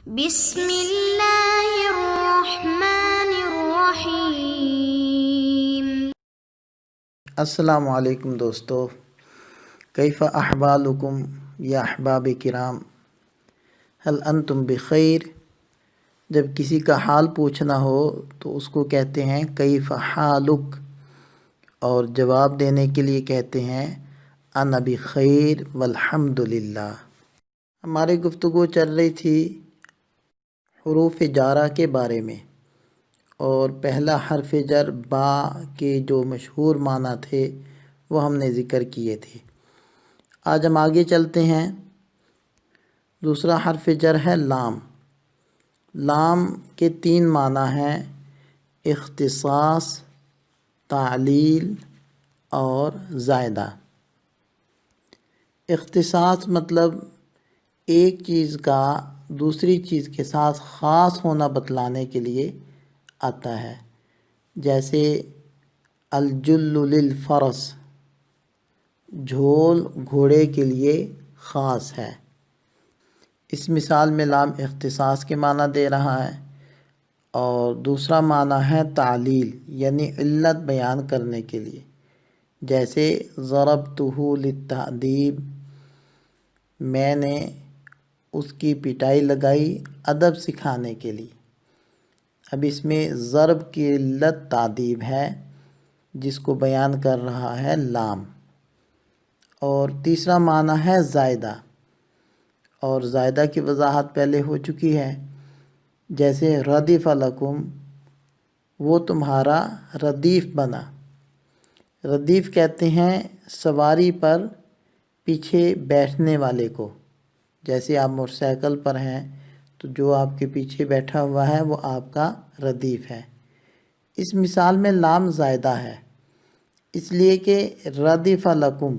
بسم اللہ الرحمن الرحیم۔ السلام علیکم دوستو، کیف احوالکم یا احباب کرام، هل انتم بخیر۔ جب کسی کا حال پوچھنا ہو تو اس کو کہتے ہیں کیف حالک، اور جواب دینے کے لیے کہتے ہیں انا بخیر والحمد للہ۔ ہماری گفتگو چل رہی تھی حروف جارہ کے بارے میں، اور پہلا حرف جر با کے جو مشہور معنی تھے وہ ہم نے ذکر کیے تھے۔ آج ہم آگے چلتے ہیں۔ دوسرا حرف جر ہے لام۔ لام کے 3 معنی ہیں: اختصاص، تعلیل اور زائدہ۔ اختصاص مطلب ایک چیز کا دوسری چیز کے ساتھ خاص ہونا بتلانے کے لیے آتا ہے، جیسے الجل للفرس، جھول گھوڑے کے لیے خاص ہے۔ اس مثال میں لام اختصاص کے معنی دے رہا ہے، اور دوسرا معنی ہے تعلیل، یعنی علت بیان کرنے کے لیے، جیسے ضربتہ للتأدیب، میں نے اس کی پٹائی لگائی ادب سکھانے کے لیے۔ اب اس میں ضرب کی علت تعدیب ہے، جس کو بیان کر رہا ہے لام۔ اور تیسرا معنی ہے زائدہ، اور زائدہ کی وضاحت پہلے ہو چکی ہے، جیسے ردیف لکم، وہ تمہارا ردیف بنا۔ ردیف کہتے ہیں سواری پر پیچھے بیٹھنے والے کو، جیسے آپ موٹر سائیکل پر ہیں تو جو آپ کے پیچھے بیٹھا ہوا ہے وہ آپ کا ردیف ہے۔ اس مثال میں لام زائدہ ہے، اس لیے کہ ردیف لکم،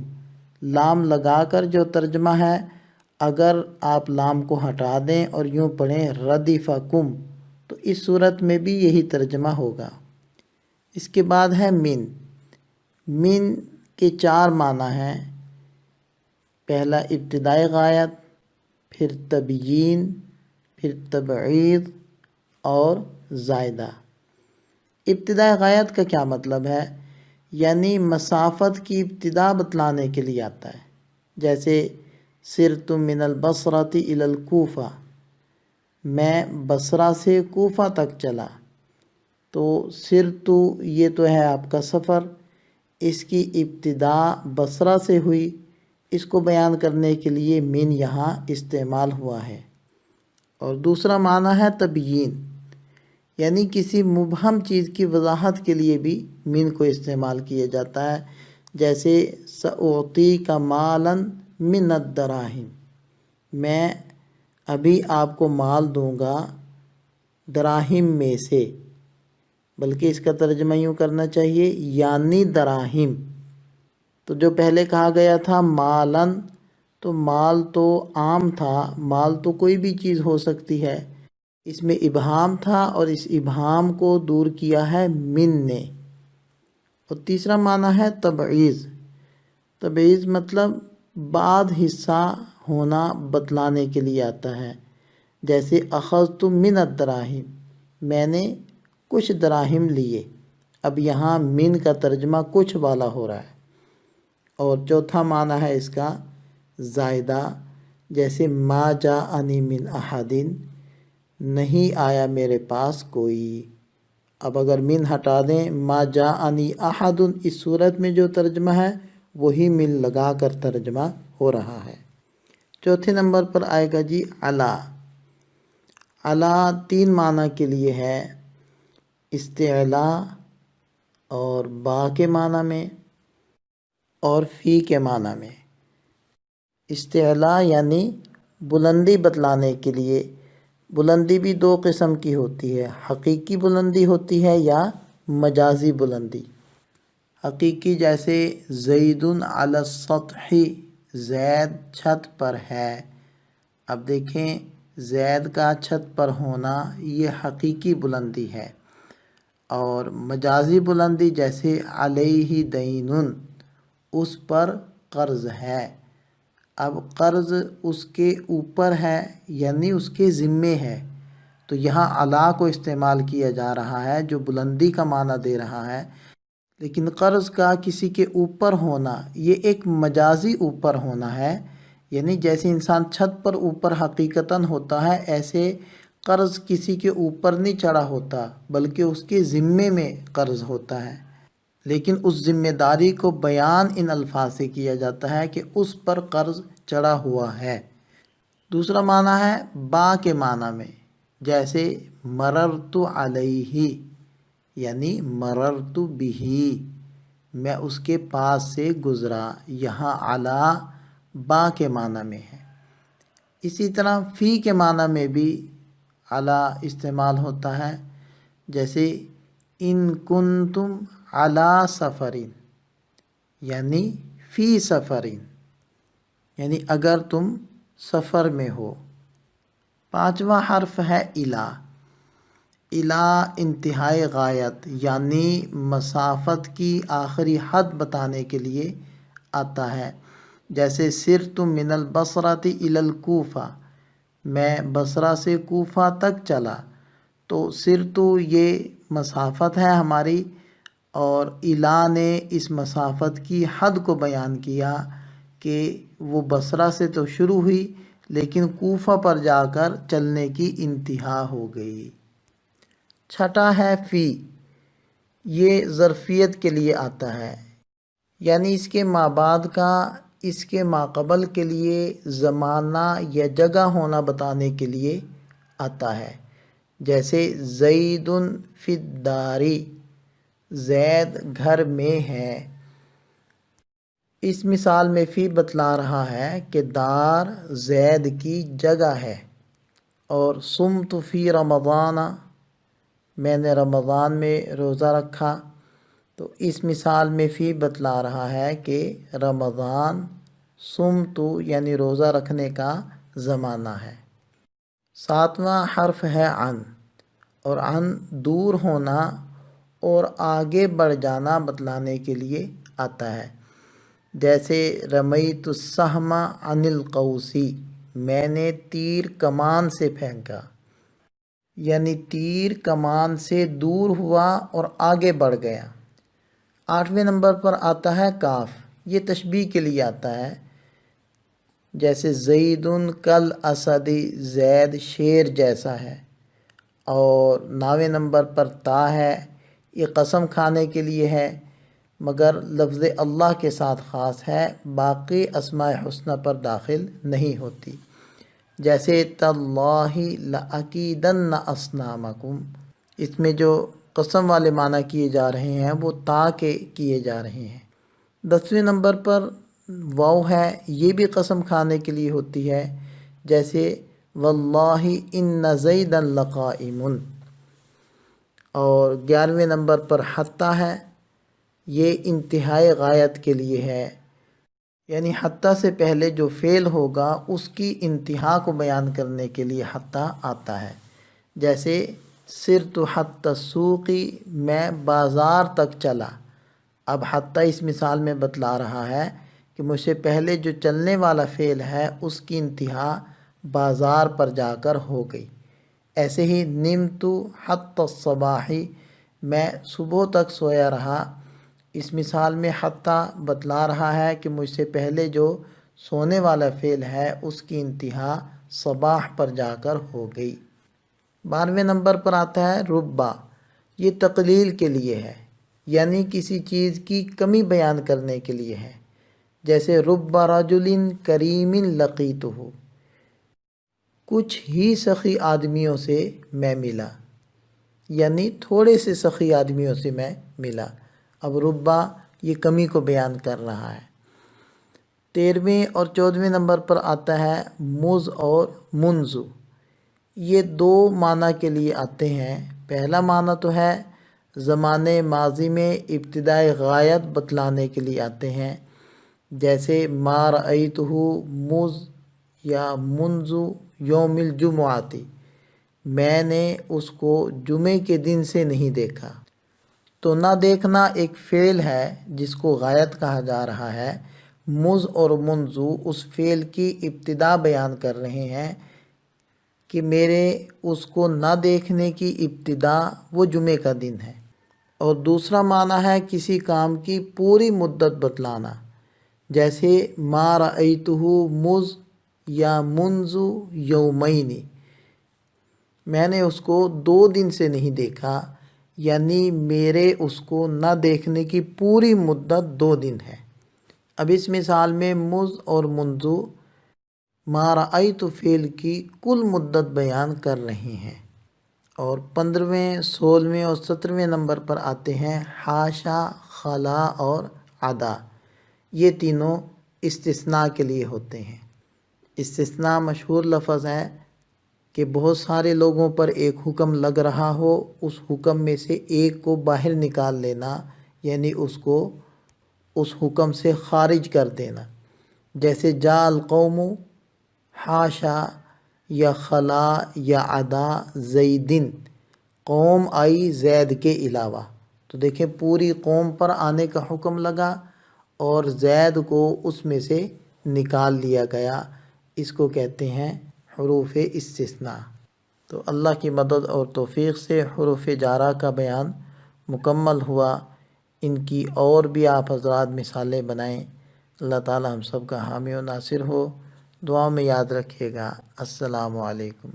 لام لگا کر جو ترجمہ ہے، اگر آپ لام کو ہٹا دیں اور یوں پڑھیں ردیفکم تو اس صورت میں بھی یہی ترجمہ ہوگا۔ اس کے بعد ہے من۔ من کے 4 معنی ہیں: پہلا ابتدائی غایت، پھر تبیین، پھر تبعیض اور زائدہ۔ ابتدائی غایت کا کیا مطلب ہے؟ یعنی مسافت کی ابتدا بتلانے کے لیے آتا ہے، جیسے سرت من البصرۃ الی الکوفہ، میں بصرہ سے کوفہ تک چلا۔ تو سرت یہ تو ہے آپ کا سفر، اس کی ابتدا بصرہ سے ہوئی، اس کو بیان کرنے کے لیے من یہاں استعمال ہوا ہے۔ اور دوسرا معنی ہے تبیین، یعنی کسی مبہم چیز کی وضاحت کے لیے بھی من کو استعمال کیا جاتا ہے، جیسے سأعطیک مالا من الدراہم، میں ابھی آپ کو مال دوں گا دراہم میں سے، بلکہ اس کا ترجمہ یوں کرنا چاہیے یعنی دراہم۔ تو جو پہلے کہا گیا تھا مالن، تو مال تو عام تھا، مال تو کوئی بھی چیز ہو سکتی ہے، اس میں ابہام تھا اور اس ابہام کو دور کیا ہے من نے۔ اور تیسرا معنی ہے تبعیض۔ تبعیض مطلب بعد حصہ ہونا بتلانے کے لیے آتا ہے، جیسے اخذت من الدراہم، میں نے کچھ دراہم لیے۔ اب یہاں من کا ترجمہ کچھ والا ہو رہا ہے۔ اور چوتھا معنی ہے اس کا زائدہ، جیسے ما جاءنی من احد، نہیں آیا میرے پاس کوئی۔ اب اگر من ہٹا دیں ما جاءنی احد، اس صورت میں جو ترجمہ ہے وہی من لگا کر ترجمہ ہو رہا ہے۔ چوتھے نمبر پر آئے گا جی علا۔ علا 3 معنی کے لیے ہے: استعلاء، اور با کے معنی میں، اور فی کے معنی میں۔ استعلاء یعنی بلندی بتلانے کے لیے۔ بلندی بھی 2 قسم کی ہوتی ہے، حقیقی بلندی ہوتی ہے یا مجازی بلندی۔ حقیقی جیسے زید علی السطح، زید چھت پر ہے۔ اب دیکھیں زید کا چھت پر ہونا یہ حقیقی بلندی ہے۔ اور مجازی بلندی جیسے علیہ دین، اس پر قرض ہے۔ اب قرض اس کے اوپر ہے یعنی اس کے ذمے ہے، تو یہاں علا کو استعمال کیا جا رہا ہے جو بلندی کا معنی دے رہا ہے، لیکن قرض کا کسی کے اوپر ہونا یہ ایک مجازی اوپر ہونا ہے، یعنی جیسے انسان چھت پر اوپر حقیقتاً ہوتا ہے ایسے قرض کسی کے اوپر نہیں چڑھا ہوتا بلکہ اس کے ذمے میں قرض ہوتا ہے، لیکن اس ذمہ داری کو بیان ان الفاظ سے کیا جاتا ہے کہ اس پر قرض چڑھا ہوا ہے۔ دوسرا معنی ہے با کے معنی میں، جیسے مررت علیہ یعنی مررت بھی، میں اس کے پاس سے گزرا، یہاں علی با کے معنی میں ہے۔ اسی طرح فی کے معنی میں بھی علی استعمال ہوتا ہے، جیسے ان کنتم علی سفرین یعنی فی سفرین، یعنی اگر تم سفر میں ہو۔ پانچواں حرف ہے الا۔ الا انتہائی غایت یعنی مسافت کی آخری حد بتانے کے لیے آتا ہے، جیسے سرت من البصرۃ الی الکوفہ، میں بصرہ سے کوفہ تک چلا، تو سرت یہ مسافت ہے ہماری، اور الا نے اس مسافت کی حد کو بیان کیا کہ وہ بصرہ سے تو شروع ہوئی لیکن کوفہ پر جا کر چلنے کی انتہا ہو گئی۔ چھٹا ہے فی، یہ ظرفیت کے لیے آتا ہے، یعنی اس کے مابعد کا اس کے ماقبل کے لیے زمانہ یا جگہ ہونا بتانے کے لیے آتا ہے، جیسے زید فی الدار، زید گھر میں ہے۔ اس مثال میں فی بتلا رہا ہے کہ دار زید کی جگہ ہے، اور صمت فی رمضان، میں نے رمضان میں روزہ رکھا، تو اس مثال میں فی بتلا رہا ہے کہ رمضان صمت یعنی روزہ رکھنے کا زمانہ ہے۔ ساتواں حرف ہے عن، اور عن دور ہونا اور آگے بڑھ جانا بتلانے کے لیے آتا ہے، جیسے رمیت السہم عن القوس، میں نے تیر کمان سے پھینکا، یعنی تیر کمان سے دور ہوا اور آگے بڑھ گیا۔ آٹھویں نمبر پر آتا ہے کاف، یہ تشبیہ کے لیے آتا ہے، جیسے زید کل اسد، زید شیر جیسا ہے۔ اور 9ویں نمبر پر تا ہے، یہ قسم کھانے کے لیے ہے مگر لفظ اللہ کے ساتھ خاص ہے، باقی اسماء حسنہ پر داخل نہیں ہوتی، جیسے تاللہ لأکیدن اصنامکم، اس میں جو قسم والے معنی کیے جا رہے ہیں وہ تا کے کیے جا رہے ہیں۔ 10ویں نمبر پر واو ہے، یہ بھی قسم کھانے کے لیے ہوتی ہے، جیسے واللہ ان زیدا لقائم۔ اور 11ویں نمبر پر حتی ہے، یہ انتہائی غایت کے لیے ہے، یعنی حتی سے پہلے جو فعل ہوگا اس کی انتہا کو بیان کرنے کے لیے حتی آتا ہے، جیسے سرت حتی السوق، میں بازار تک چلا۔ اب حتی اس مثال میں بتلا رہا ہے کہ مجھ سے پہلے جو چلنے والا فعل ہے اس کی انتہا بازار پر جا کر ہو گئی۔ ایسے ہی نمت حتی الصباح، میں صبح تک سویا رہا، اس مثال میں حتی بتلا رہا ہے کہ مجھ سے پہلے جو سونے والا فعل ہے اس کی انتہا صباح پر جا کر ہو گئی۔ 12ویں نمبر پر آتا ہے ربا، یہ تقلیل کے لیے ہے، یعنی کسی چیز کی کمی بیان کرنے کے لیے ہے، جیسے رب رجل کریم لقیتہ، کچھ ہی سخی آدمیوں سے میں ملا، یعنی تھوڑے سے سخی آدمیوں سے میں ملا۔ اب ربا یہ کمی کو بیان کر رہا ہے۔ 13ویں اور 14ویں نمبر پر آتا ہے مز اور منذ، یہ دو معنی کے لیے آتے ہیں۔ پہلا معنی تو ہے زمانے ماضی میں ابتدائی غایت بتلانے کے لیے آتے ہیں، جیسے ما رأیتہ مز یا منذ یوم الجمعۃ، میں نے اس کو جمعے کے دن سے نہیں دیکھا۔ تو نہ دیکھنا ایک فعل ہے جس کو غایت کہا جا رہا ہے، مز اور منذ اس فعل کی ابتدا بیان کر رہے ہیں کہ میرے اس کو نہ دیکھنے کی ابتدا وہ جمعے کا دن ہے، اور دوسرا معنی ہے کسی کام کی پوری مدت بتلانا، جیسے ما رأیتہ مز یا منذ یومین، میں نے اس کو 2 دن سے نہیں دیکھا، یعنی میرے اس کو نہ دیکھنے کی پوری مدت 2 دن ہے۔ اب اس مثال میں مز اور منذ ما رأیت فعل کی کل مدت بیان کر رہے ہیں۔ اور 15ویں، 16ویں اور 17ویں نمبر پر آتے ہیں حاشا، خلا اور عدا۔ یہ تینوں استثناء کے لیے ہوتے ہیں۔ استثناء مشہور لفظ ہے کہ بہت سارے لوگوں پر ایک حکم لگ رہا ہو، اس حکم میں سے ایک کو باہر نکال لینا، یعنی اس کو اس حکم سے خارج کر دینا، جیسے جاء القوم حاشا یا خلا یا عدا زیدن، قوم آئی زید کے علاوہ۔ تو دیکھیں پوری قوم پر آنے کا حکم لگا اور زید کو اس میں سے نکال لیا گیا، اس کو کہتے ہیں حروف استثناء۔ تو اللہ کی مدد اور توفیق سے حروف جارہ کا بیان مکمل ہوا۔ ان کی اور بھی آپ حضرات مثالیں بنائیں۔ اللہ تعالی ہم سب کا حامی و ناصر ہو۔ دعاؤں میں یاد رکھیے گا۔ السلام علیکم۔